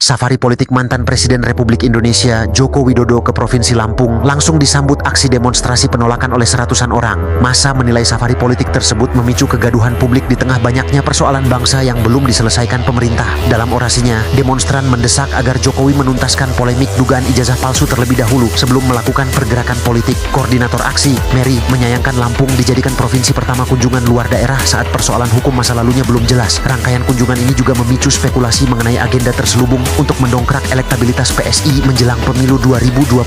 Safari politik mantan Presiden Republik Indonesia Joko Widodo ke Provinsi Lampung langsung disambut aksi demonstrasi penolakan oleh seratusan orang. Massa menilai safari politik tersebut memicu kegaduhan publik di tengah banyaknya persoalan bangsa yang belum diselesaikan pemerintah. Dalam orasinya, demonstran mendesak agar Jokowi menuntaskan polemik dugaan ijazah palsu terlebih dahulu sebelum melakukan pergerakan politik. Koordinator aksi, Mary, menyayangkan Lampung dijadikan provinsi pertama kunjungan luar daerah saat persoalan hukum masa lalunya belum jelas. Rangkaian kunjungan ini juga memicu spekulasi mengenai agenda terselubung untuk mendongkrak elektabilitas PSI menjelang pemilu 2029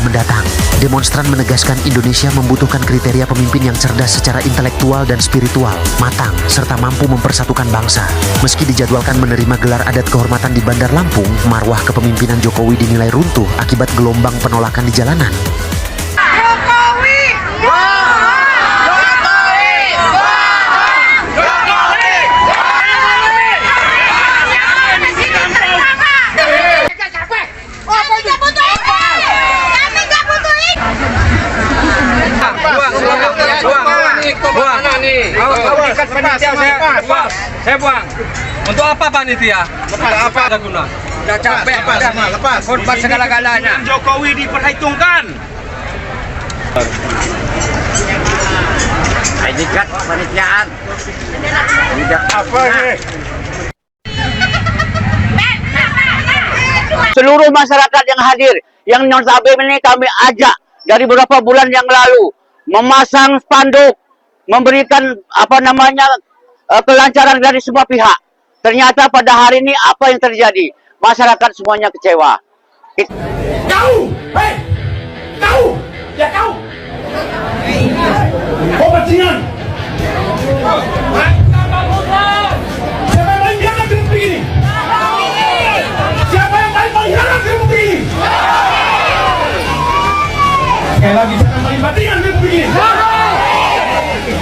mendatang. Demonstran menegaskan Indonesia membutuhkan kriteria pemimpin yang cerdas secara intelektual dan spiritual, matang, serta mampu mempersatukan bangsa. Meski dijadwalkan menerima gelar adat kehormatan di Bandar Lampung, marwah kepemimpinan Jokowi dinilai runtuh akibat gelombang penolakan di jalanan. Saya buang. Untuk apa panitia? Apa ada guna? Udah capek, lepas. Korban segala-galanya. Jokowi diperhitungkan. Etikat panitiaan. Tidak apa ini? Seluruh masyarakat yang hadir, yang notabene kami ajak dari beberapa bulan yang lalu memasang spanduk, memberikan kelancaran dari semua pihak. Ternyata pada hari ini apa yang terjadi? Masyarakat semuanya kecewa. Kau, ya kau. Kau bajingan. Siapa yang main hianat di negeri ini? Siapa yang main hianat di negeri ini? Sekali lagi, siapa yang main bajingan di negeri ini?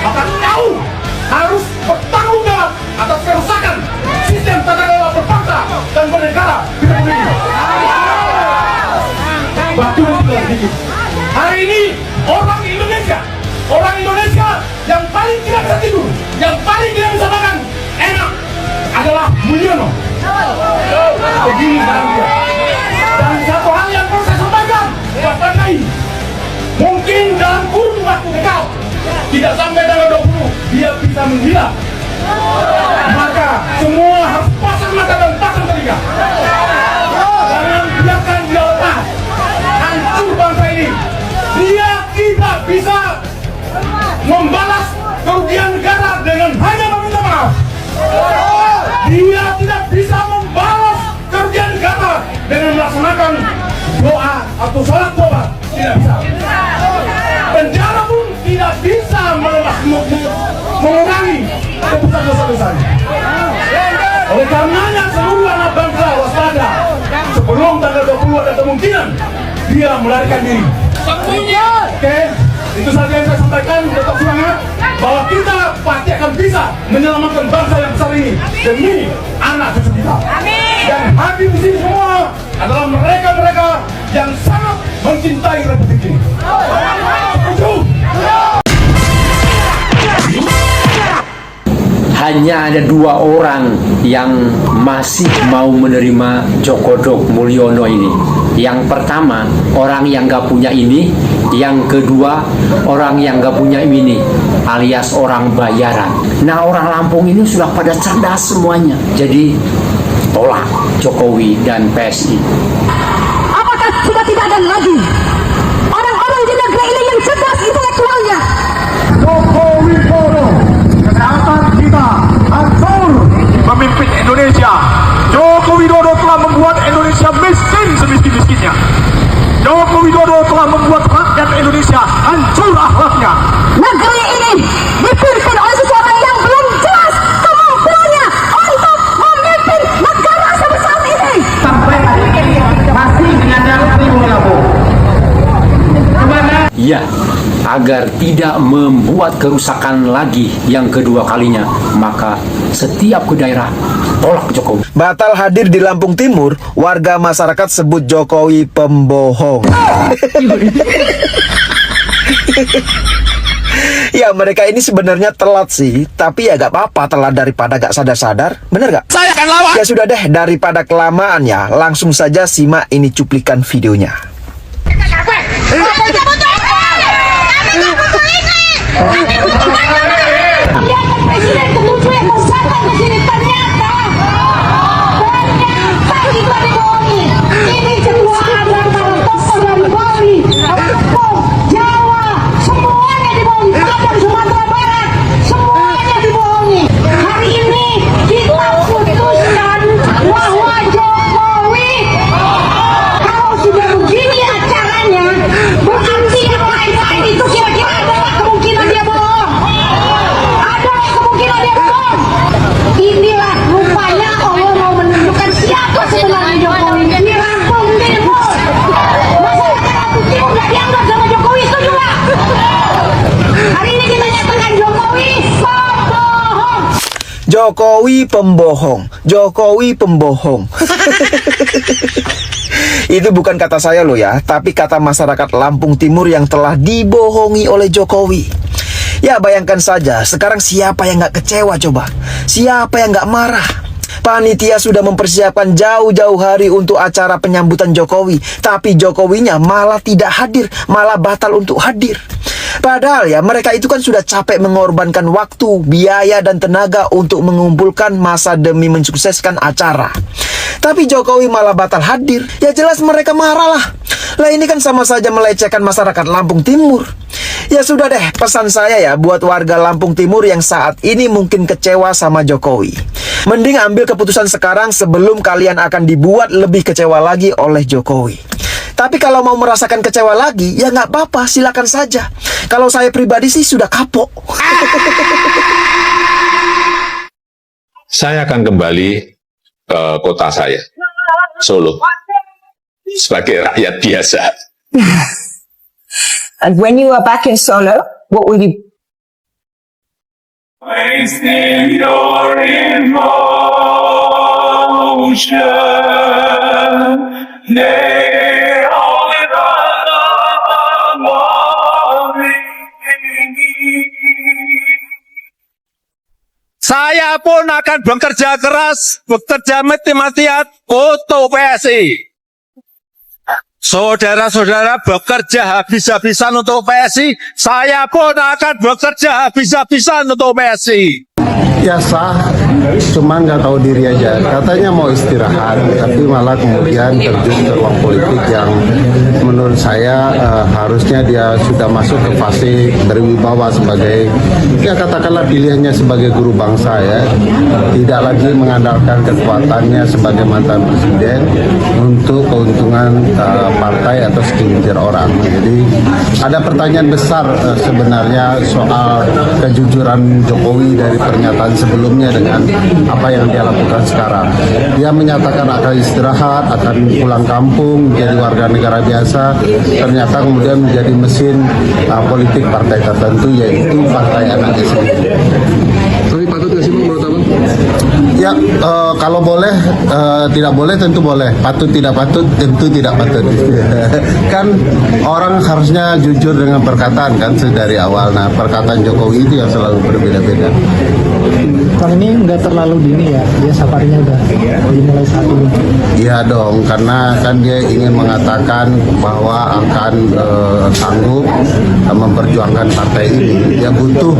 Maka kau harus bertanggung jawab atas kerusakan sistem tata kelola berbangsa dan bernegara di negeri ini. Betul sedikit. Hari ini orang Indonesia yang paling tidak bisa tidur, yang paling tidak bisa makan enak adalah Mulyono. Begini barang dia. Dan satu hal yang perlu saya sampaikan, Bapak Nai, mungkin dalam kurun waktu dekat, tidak sampai tanggal 20, dia bisa menghilang. Maka semua harus pasang mata dan pasang telinga. Jangan biarkan dia lepas. Hancur bangsa ini. Dia tidak bisa membalas kerugian negara dengan hanya meminta maaf. Dia tidak bisa membalas kerugian negara dengan melaksanakan doa atau sholat tobat. Tidak bisa. Penjara pun tidak bisa mengurangi keputusan dosa-dosanya. Oleh karenanya seluruh anak bangsa waspada. Sebelum tanggal 20 ada kemungkinan dia melarikan diri. Oke, itu saja yang saya sampaikan. Tetap semangat bahwa kita pasti akan bisa menyelamatkan bangsa yang besar ini demi anak cucu kita. Dan hadir di sini semua adalah mereka-mereka yang sangat mencintai Republik ini. Setuju? Hanya ada dua orang yang masih mau menerima Jokodok Mulyono ini. Yang pertama, orang yang gak punya ini. Yang kedua, orang yang gak punya ini, alias orang bayaran. Nah, orang Lampung ini sudah pada cerdas semuanya. Jadi, tolak Jokowi dan PSI. Apakah sudah tidak ada lagi orang-orang di negeri ini yang cerdas intelektualnya? Jokowi Widodo, kesehatan kita hancur. Memimpin Indonesia, Joko Widodo telah membuat Indonesia miskin semiskin-miskinnya. Joko Widodo telah membuat rakyat Indonesia hancur akhlaknya. Negeri ini dipimpin oleh seseorang yang belum jelas kemampuannya untuk memimpin negara sebesar ini. Sampai hari ini masih menyandang ilmu ilmu. Ya, agar tidak membuat kerusakan lagi yang kedua kalinya, maka setiap ke daerah tolak Jokowi. Batal hadir di Lampung Timur, warga masyarakat sebut Jokowi pembohong. Ya mereka ini sebenarnya telat sih, tapi ya gak apa-apa, telat daripada gak sadar-sadar, bener gak? Saya akan lawan. Ya sudah deh, daripada kelamaan ya, langsung saja simak ini cuplikan videonya. Presiden ketujuh yang bersama di sini ternyata kita dibohongi. Ini semua adalah para tokoh dari Bali, Lampung, Jawa, semuanya dibohongi. Padang, Sumatera Barat, semuanya dibohongi. Hari ini kita putuskan bahwa Jokowi kalau sudah begini acaranya, berarti yang lain-lain itu kira-kira adalah kemungkinan dia bohong. Ada kemungkinan dia bohong. Inilah rupanya Allah mau menunjukkan siapa sebenarnya Jokowi di Lampung Timur. Masyarakat Lampung Timur nggak dianggap sama Jokowi, setuju nggak? Hari ini kita nyatakan Jokowi pembohong. Jokowi pembohong, Jokowi pembohong. Itu bukan kata saya loh ya, tapi kata masyarakat Lampung Timur yang telah dibohongi oleh Jokowi. Ya bayangkan saja, sekarang siapa yang gak kecewa coba? Siapa yang gak marah? Panitia sudah mempersiapkan jauh-jauh hari untuk acara penyambutan Jokowi, tapi Jokowinya malah tidak hadir, malah batal untuk hadir. Padahal ya mereka itu kan sudah capek mengorbankan waktu, biaya dan tenaga untuk mengumpulkan massa demi mensukseskan acara. Tapi Jokowi malah batal hadir. Ya jelas mereka marah lah. Lah ini kan sama saja melecehkan masyarakat Lampung Timur. Ya sudah deh, pesan saya ya buat warga Lampung Timur yang saat ini mungkin kecewa sama Jokowi. Mending ambil keputusan sekarang sebelum kalian akan dibuat lebih kecewa lagi oleh Jokowi. Tapi kalau mau merasakan kecewa lagi, ya nggak apa-apa, silakan saja. Kalau saya pribadi sih sudah kapok. Saya akan kembali ke kota saya, Solo, sebagai rakyat biasa. And when you are back in Solo, what will you? Wasting your emotion. Lay all it on me. Saya pun akan bekerja keras, bekerja mati-matian untuk PSI. Saudara-saudara bekerja habis-habisan untuk PSI, saya pun akan bekerja habis-habisan untuk PSI. Ya sah, cuman nggak tahu diri aja. Katanya mau istirahat, tapi malah kemudian terjun ke ruang politik yang menurut saya harusnya dia sudah masuk ke fase berwibawa sebagai, ya katakanlah pilihannya sebagai guru bangsa ya. Tidak lagi mengandalkan kekuatannya sebagai mantan presiden untuk keuntungan partai atau segelintir orang. Jadi ada pertanyaan besar sebenarnya soal kejujuran Jokowi dari pernyataan sebelumnya dengan apa yang dia lakukan sekarang. Dia menyatakan akan istirahat, akan pulang kampung, menjadi warga negara biasa. Ternyata kemudian menjadi mesin politik partai tertentu, yaitu partai anaknya sendiri. Tapi patut nggak sih menurut abang? Ya, kalau boleh, tidak boleh tentu boleh. Patut tidak patut tentu tidak patut. Kan orang harusnya jujur dengan perkataan kan dari awal. Nah, perkataan Jokowi itu yang selalu berbeda-beda. Kang ini nggak terlalu dini ya, dia safarinya udah dimulai saat ini. Iya dong, karena kan dia ingin mengatakan bahwa akan sanggup memperjuangkan partai ini. Dia butuh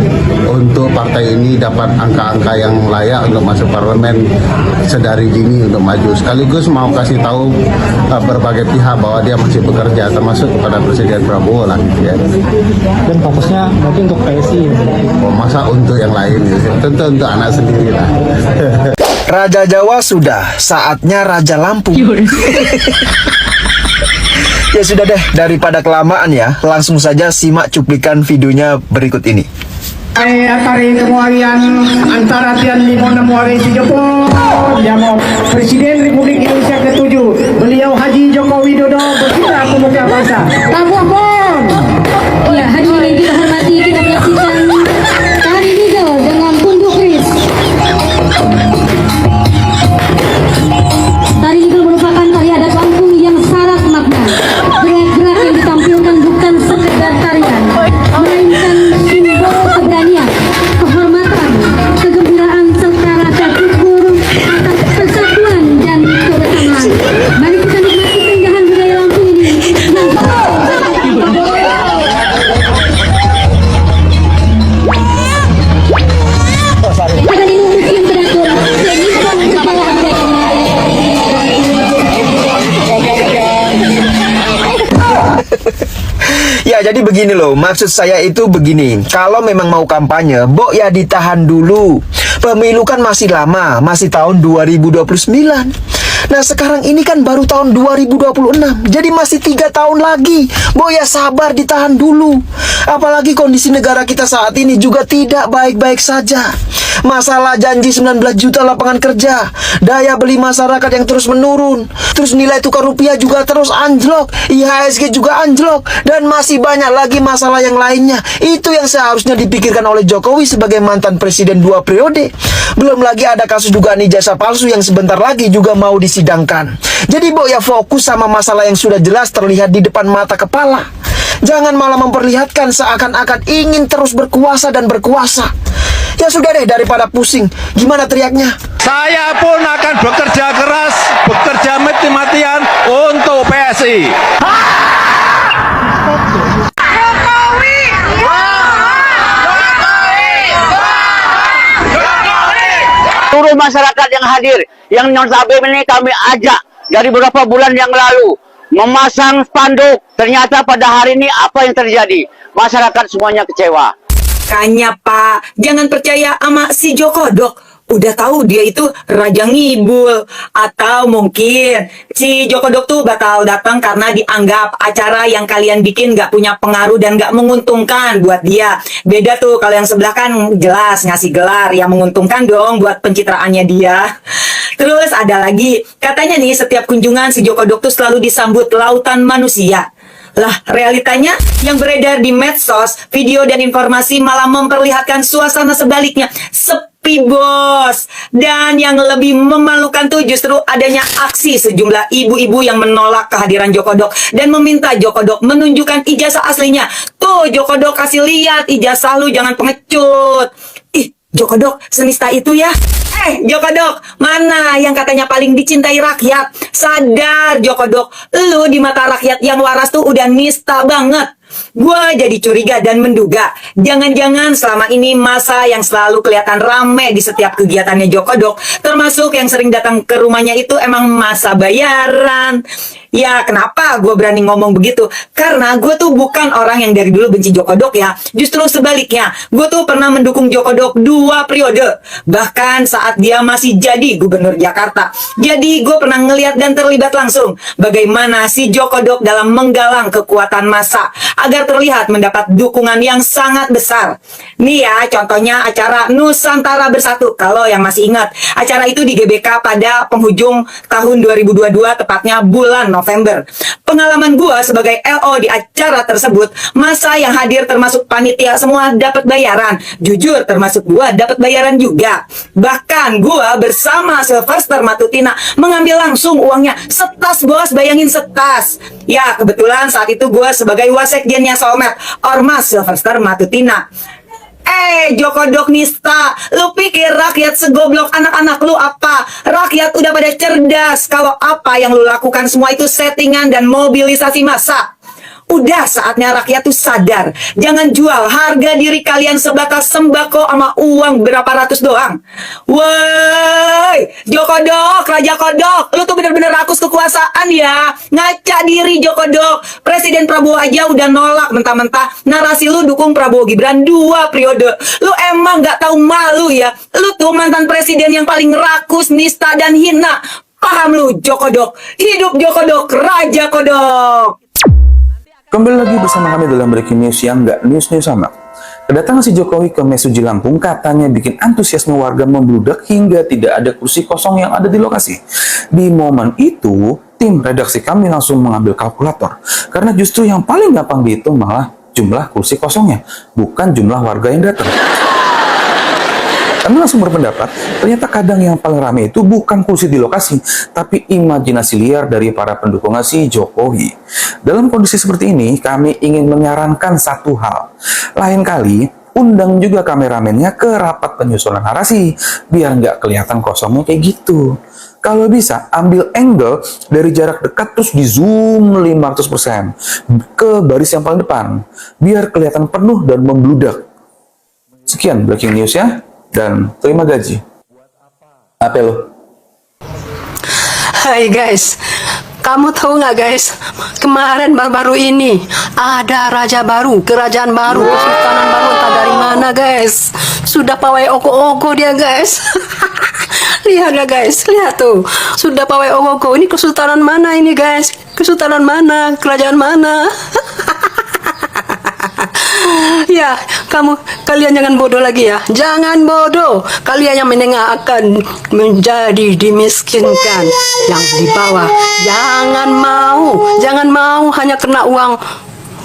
untuk partai ini dapat angka-angka yang layak untuk masuk parlemen sedari dini untuk maju. Sekaligus mau kasih tahu berbagai pihak bahwa dia masih bekerja, termasuk kepada Presiden Prabowo lah. Ya. Dan fokusnya mungkin untuk PSI. Oh, masa untuk yang lain? Tentu untuk anak sendiri lah. Raja Jawa sudah, saatnya Raja Lampung. Ya sudah deh, daripada kelamaan ya, langsung saja simak cuplikan videonya berikut ini. Atari kemuarian antara tian lima muari Jokowi, Presiden Republik Indonesia ke-7, beliau Haji Joko Widodo berkita pemuka bangsa. Tampun. Ya, hadirin yang kita hormati, kita menyaksikan tari Dido dengan tunduk keris. Tari Dido merupakan tari adat Lampung yang syarat makna. Gerak-gerak yang ditampilkan bukan sekedar tarian, melainkan simbol Ya, jadi begini loh, maksud saya itu begini. Kalau memang mau kampanye, Mbok ya ditahan dulu. Pemilu kan masih lama, masih tahun 2029. Nah sekarang ini kan baru tahun 2026, jadi masih 3 tahun lagi. Mbok ya sabar, ditahan dulu. Apalagi kondisi negara kita saat ini juga tidak baik-baik saja. Masalah janji 19 juta lapangan kerja, daya beli masyarakat yang terus menurun, terus nilai tukar rupiah juga terus anjlok, IHSG juga anjlok, dan masih banyak lagi masalah yang lainnya. Itu yang seharusnya dipikirkan oleh Jokowi sebagai mantan presiden 2 periode. Belum lagi ada kasus dugaan ijazah palsu yang sebentar lagi juga mau disidangkan. Jadi Mbok ya fokus sama masalah yang sudah jelas terlihat di depan mata kepala. Jangan malah memperlihatkan seakan-akan ingin terus berkuasa dan berkuasa. Ya sudah deh, daripada pusing. Gimana teriaknya? Saya pun akan bekerja keras, bekerja mati-matian untuk PSI. Seluruh masyarakat yang hadir, yang notabene kami ajak dari beberapa bulan yang lalu memasang spanduk. Ternyata pada hari ini apa yang terjadi? Masyarakat semuanya kecewa. Makanya Pak, jangan percaya sama si Jokodok. Udah tahu dia itu raja ngibul. Atau mungkin si Jokodok tuh bakal datang karena dianggap acara yang kalian bikin gak punya pengaruh dan gak menguntungkan buat dia. Beda tuh kalau yang sebelah kan jelas ngasih gelar yang menguntungkan dong buat pencitraannya dia. Terus ada lagi, katanya nih setiap kunjungan si Jokodok tuh selalu disambut lautan manusia. Lah, realitanya yang beredar di medsos, video dan informasi malah memperlihatkan suasana sebaliknya. Sepi bos. Dan yang lebih memalukan tuh justru adanya aksi sejumlah ibu-ibu yang menolak kehadiran Jokodok dan meminta Jokodok menunjukkan ijazah aslinya. Tuh, Jokodok kasih lihat ijazah lu, jangan pengecut. Ih, Jokodok senista itu ya. Jokodok, mana yang katanya paling dicintai rakyat? Sadar Jokodok, lu di mata rakyat yang waras tuh udah nista banget. Gua jadi curiga dan menduga, jangan-jangan selama ini masa yang selalu kelihatan rame di setiap kegiatannya Jokodok, termasuk yang sering datang ke rumahnya itu emang masa bayaran. Ya kenapa gue berani ngomong begitu? Karena gue tuh bukan orang yang dari dulu benci Jokodok ya. Justru sebaliknya, gue tuh pernah mendukung Jokodok 2 periode. Bahkan saat dia masih jadi gubernur Jakarta. Jadi gue pernah ngeliat dan terlibat langsung bagaimana si Jokodok dalam menggalang kekuatan massa agar terlihat mendapat dukungan yang sangat besar. Nih ya contohnya acara Nusantara Bersatu. Kalau yang masih ingat, acara itu di GBK pada penghujung tahun 2022, tepatnya bulan November. Pengalaman gua sebagai LO di acara tersebut, masa yang hadir termasuk panitia semua dapat bayaran. Jujur termasuk gua dapat bayaran juga. Bahkan gua bersama Sylvester Matutina mengambil langsung uangnya setas bos, bayangin setas. Ya kebetulan saat itu gua sebagai wasekjennya Solmed, Ormas Sylvester Matutina. Jokodok nista, lu pikir rakyat segoblok anak-anak lu apa? Rakyat udah pada cerdas kalau apa yang lu lakukan semua itu settingan dan mobilisasi massa. Udah saatnya rakyat tuh sadar. Jangan jual harga diri kalian sebatas sembako sama uang berapa ratus doang. Woi, Jokodok, Raja Kodok, lu tuh bener-bener rakus kekuasaan ya. Ngaca diri Jokodok. Presiden Prabowo aja udah nolak mentah-mentah narasi lu dukung Prabowo Gibran 2 periode. Lu emang gak tahu malu ya. Lu tuh mantan presiden yang paling rakus, nista, dan hina. Paham lu Jokodok. Hidup Jokodok, Raja Kodok. Kembali lagi bersama kami dalam breaking news yang nggak news-news sama. Kedatangan si Jokowi ke Mesuji Lampung katanya bikin antusiasme warga membludak hingga tidak ada kursi kosong yang ada di lokasi. Di momen itu, tim redaksi kami langsung mengambil kalkulator. Karena justru yang paling gampang dihitung malah jumlah kursi kosongnya, bukan jumlah warga yang datang. Kami langsung berpendapat, ternyata kadang yang paling ramai itu bukan kursi di lokasi, tapi imajinasi liar dari para pendukung si Jokowi. Dalam kondisi seperti ini, kami ingin menyarankan satu hal. Lain kali, undang juga kameramennya ke rapat penyusunan narasi, biar nggak kelihatan kosongnya kayak gitu. Kalau bisa, ambil angle dari jarak dekat terus di zoom 500% ke baris yang paling depan, biar kelihatan penuh dan membludak. Sekian breaking news ya. Dan terima gaji. Apa lo? Hai guys, kamu tahu nggak guys? Kemarin baru-baru ini ada raja baru, kerajaan baru, kesultanan baru entah dari mana guys. Sudah pawai ogo-ogo dia guys. Lihat ya guys, lihat tuh. Sudah pawai ogo-ogo. Ini kesultanan mana ini guys? Kesultanan mana? Kerajaan mana? Ya, kalian jangan bodoh lagi ya. Jangan bodoh. Kalian yang menengah akan menjadi dimiskinkan. Yang di bawah jangan mau hanya kena uang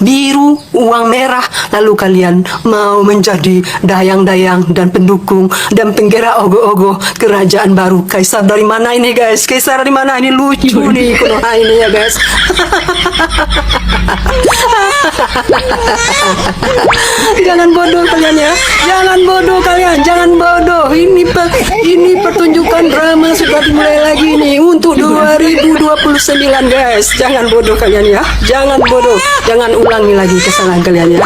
biru, uang merah, lalu kalian mau menjadi dayang-dayang dan pendukung dan penggerak ogo-ogo kerajaan baru. Kaisar dari mana ini guys? Kaisar dari mana ini? Lucu nih Konoha ini ya guys. Jangan bodoh kalian ya. Jangan bodoh kalian, jangan bodoh. Ini pertunjukan drama sudah dimulai lagi nih untuk 2029 guys. Jangan bodoh kalian ya. Jangan bodoh. Jangan ulangi lagi kesalahan kalian ya.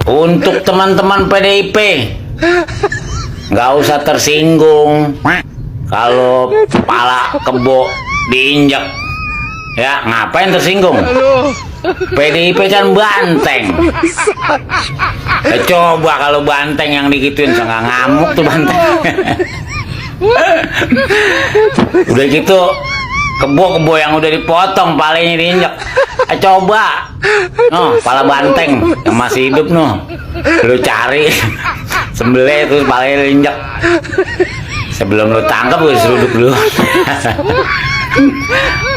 Untuk teman-teman PDIP, nggak usah tersinggung kalau kepala kebo diinjak. Ya, ngapain tersinggung? PDIP kan banteng. Coba kalau banteng yang digituin, nggak ngamuk tuh banteng. Udah gitu, kebo yang udah dipotong palanya diinjak. Coba, pala banteng yang masih hidup lu cari, sembelih terus palanya diinjak. Sebelum lu tangkap gue seruduk dulu.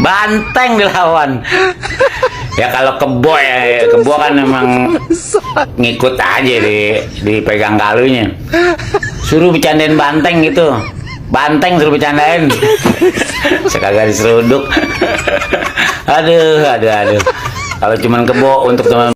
Banteng dilawan. Ya kalau kebo kan memang ngikut aja dipegang kalunya. Suruh bercandain banteng gitu. Banteng suruh bercandain. Sekagak diseruduk. Aduh. Kalau cuman kebo untuk teman